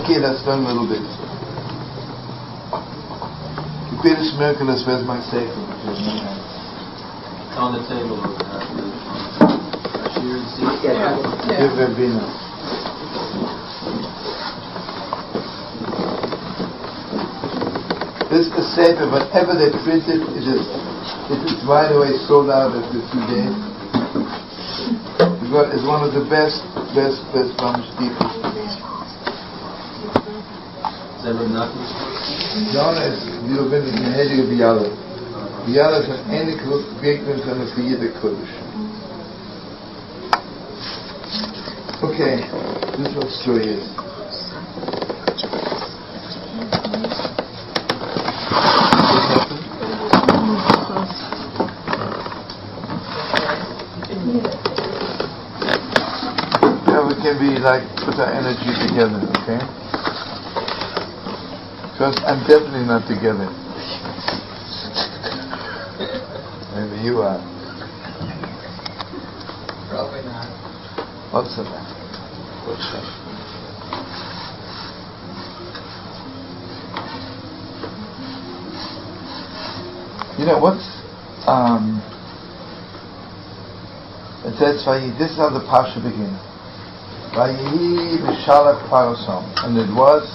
Okay, let's learn a little bit. The greatest miracle is, where's my safe? It's on the table over there. Give Rabina. This is the Sefer. Whenever they print it, it is right away sold out after 2 days. Because it's one of the best Flemish people. Is that Reb Nachman's? John is, you bent in Heilige BeShalach. BeShalach is een enige begegnung van de vierde Kodesh. Okay, this is what story is. Yeah, we can be like, put our energy together, okay? Because I'm definitely not together. Maybe you are. Probably not. What's that? You know what's it says this is how the Parasha begins. BeShalach Parasha, and it was,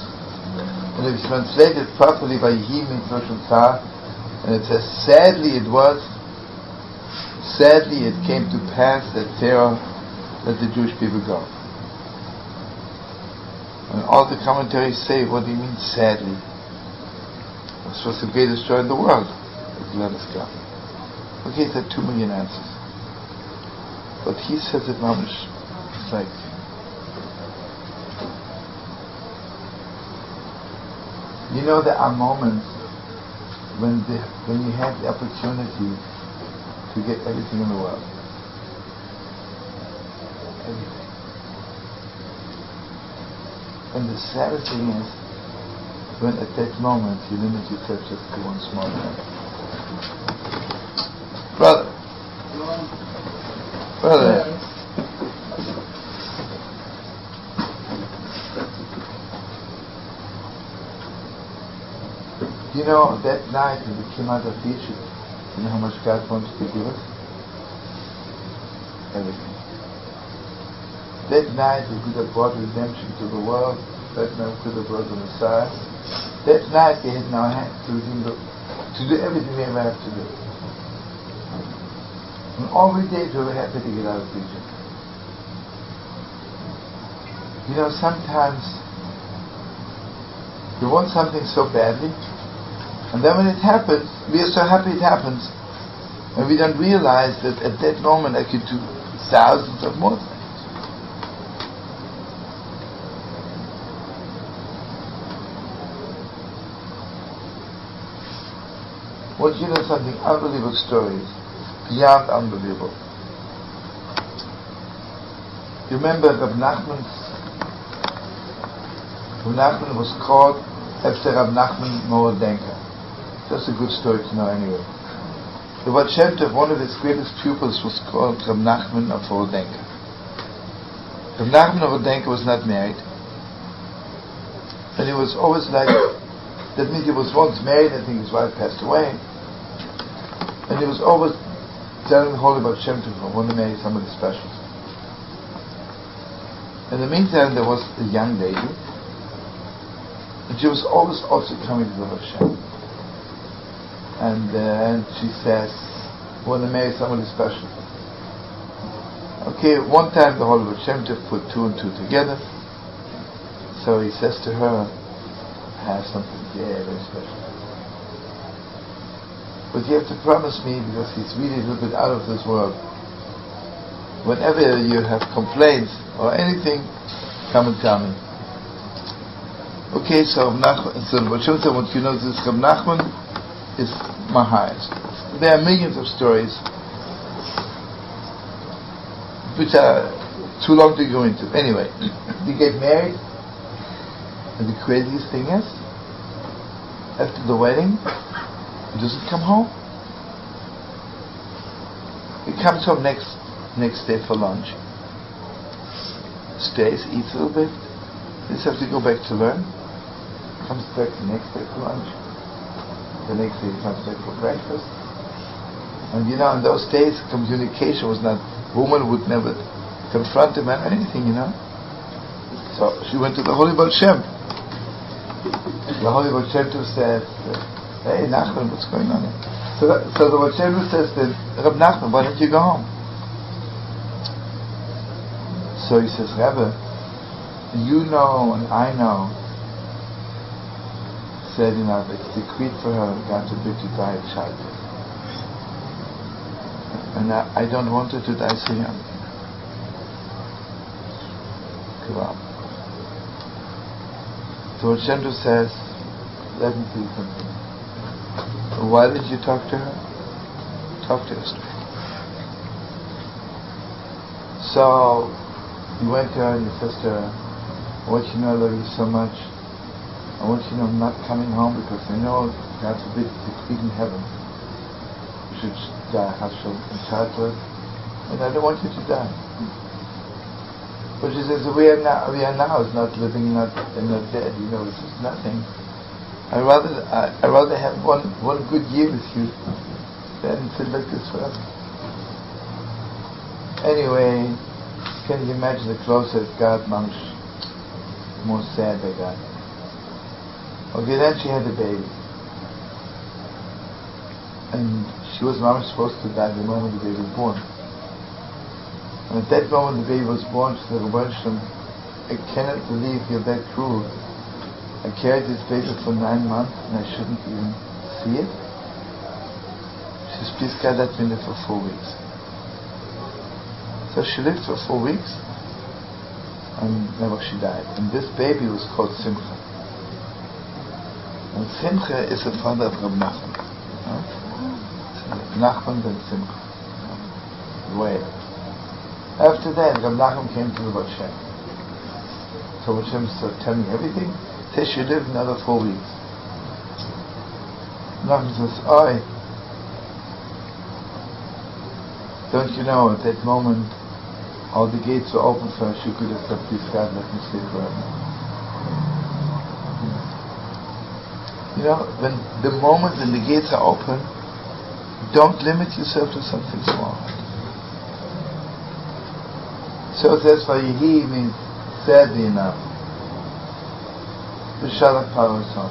and if it's translated properly, Vayihi means Rosh Hashanah, and it says sadly it came to pass that Pharaoh let the Jewish people go. And all the commentaries say, what do you mean sadly? This was the greatest joy in the world. Let us go. Okay, there are 2 million answers. But he says it mamish. It's like, you know, there are moments when you have the opportunity to get everything in the world. Everything. And the saddest thing is when at that moment you limit yourself just to one small thing. Brother. You know, that night when we came out of Egypt, you know how much God wants to give us? Everything. That night we could have brought redemption to the world. That night we could have brought the Messiah. That night we had in our hands to do everything we ever have to do. And all we did, we were happy to get out of Egypt. You know, sometimes you want something so badly, and then when it happens, we are so happy it happens, and we don't realize that at that moment I could do thousands of more things. Want you to know something unbelievable stories, beyond unbelievable. You remember Reb Nachman was called after Reb Nachman Moradenka. That's a good story to know anyway. The Baal Shem Tov, one of his greatest pupils, was called Reb Nachman of Moradenka. Reb Nachman of Moradenka was not married, and he was always like, that means he was once married, I think his wife passed away, and he was always telling the Holy Baal Shem Tov, I want to marry somebody special. In the meantime, there was a young lady, and she was always also coming to the Baal Shem. And she says, I want to marry somebody special. Okay, one time the Holy Baal Shem Tov put 2 and 2 together. So he says to her, I have something very special. But you have to promise me, because he's really a little bit out of this world. Whenever you have complaints or anything, come and tell me. Okay, so Baal Shem Tov, what you know, this Reb Nachman is my highest. There are millions of stories which are too long to go into. Anyway, they get married, and the craziest thing is, after the wedding, he doesn't come home. He comes home next day for lunch. Stays, eats a little bit, He just have to go back to learn. Comes back the next day for lunch. The next day he comes back for breakfast. And in those days communication was not, woman would never confront a man or anything, So she went to the Holy Baal Shem. The Holy Baal Shem said, hey Nachman, what's going on here? So the Baal Shem says that, Reb Nachman, why don't you go home? So he says, Rebbe, you know and I know, said it's decreed for her, God forbid, to die of childbirth. And I don't want her to die so young. Come on. So Chandra says, let me tell you something. Why did you talk to her? Talk to her straight. So you went to her and you said to her, I want you to know I love you so much. I want you to know I'm not coming home because I know, God forbid, it's decreed in heaven. You should die in childbirth, and I don't want you to die. But she says, we are now is not living, not dead. It's just nothing. I rather have one good year with you than sit like this forever. Anyway, can you imagine the closer it got, Mamash, more sad they got. Okay, then she had a baby. And she was Mamash supposed to die the moment the baby was born. And at that moment the baby was born, she said, I cannot believe you're that cruel. I carried this baby for 9 months and I shouldn't even see it. She says, please God, let me live for 4 weeks. So she lived for 4 weeks and never she died. And this baby was called Simcha. And Simcha is the father of Reb Nachman. Nachman ben Simcha. Wait. After that, Reb Nachman came to the Baal Shem. So Baal Shem said, tell me everything. Say she lived another 4 weeks. Nachman says, oi. Don't you know, at that moment, all the gates were open for her. She could have said, please God, let me stay forever. When the moment when the gates are open, don't limit yourself to something small. So it says, Vayihi means, sadly enough, BeShalach Parasha.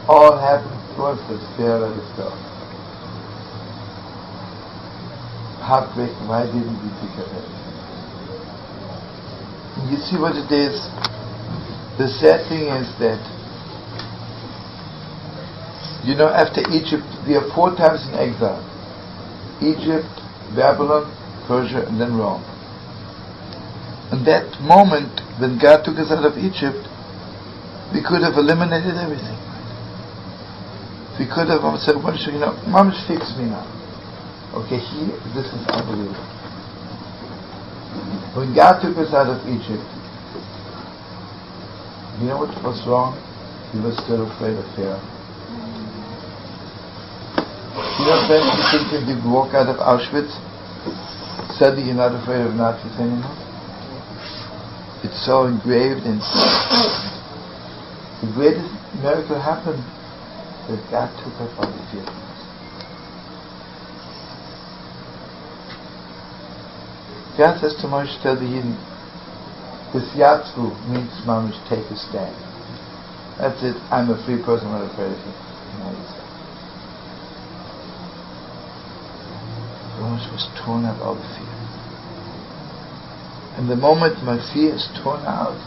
All happened to us, let's bear, let us go. Heartbreak, why didn't we pick up everything? And you see what it is? The sad thing is that after Egypt, we are 4 times in exile. Egypt, Babylon, Persia, and then Rome. And that moment, when God took us out of Egypt, we could have eliminated everything. We could have said, Mamash, fix me now. Okay, this is unbelievable. When God took us out of Egypt, you know what was wrong? We were still afraid of Pharaoh. When you think that you walk out of Auschwitz, suddenly you're not afraid of Nazis anymore. It's so engraved in. The greatest miracle happened that God took us out of fear. God says to Moshe, tell the Yidden, this Yatzvu means Mamish, take a stand. That's it, I'm a free person, I'm not afraid of you. Moshe was torn out all the fear. And the moment my fear is torn out,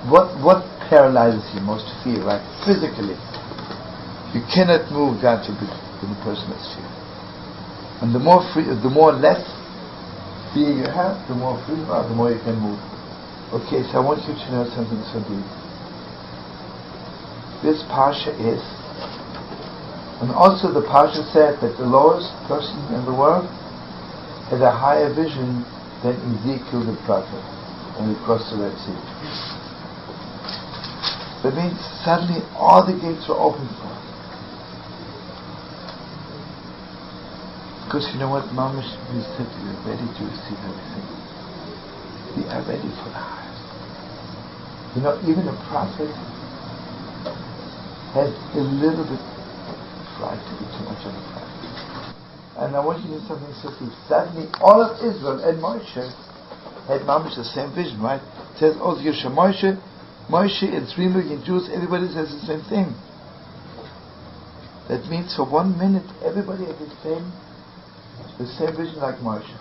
what paralyzes you most? Fear, right? Physically. You cannot move God to be when the person has fear. And the more less fear you have, the more free you are, the more you can move. Okay, so I want you to know something so deep. This Parasha is, and also the Parasha said that the lowest person in the world had a higher vision than Ezekiel the prophet when he crossed the Red Sea. That means suddenly all the gates were open for us. Because you know what, Mamash, we said we are ready to receive everything. We are ready for the higher. You know, even a prophet has a little bit pride to be too much of a prophet. And I want you to do something so deep. Suddenly, all of Israel and Moshe had mamish the same vision, right? It says, "Oh, Yosha Moshe and 3 million Jews, everybody says the same thing." That means for 1 minute, everybody had the same vision like Moshe.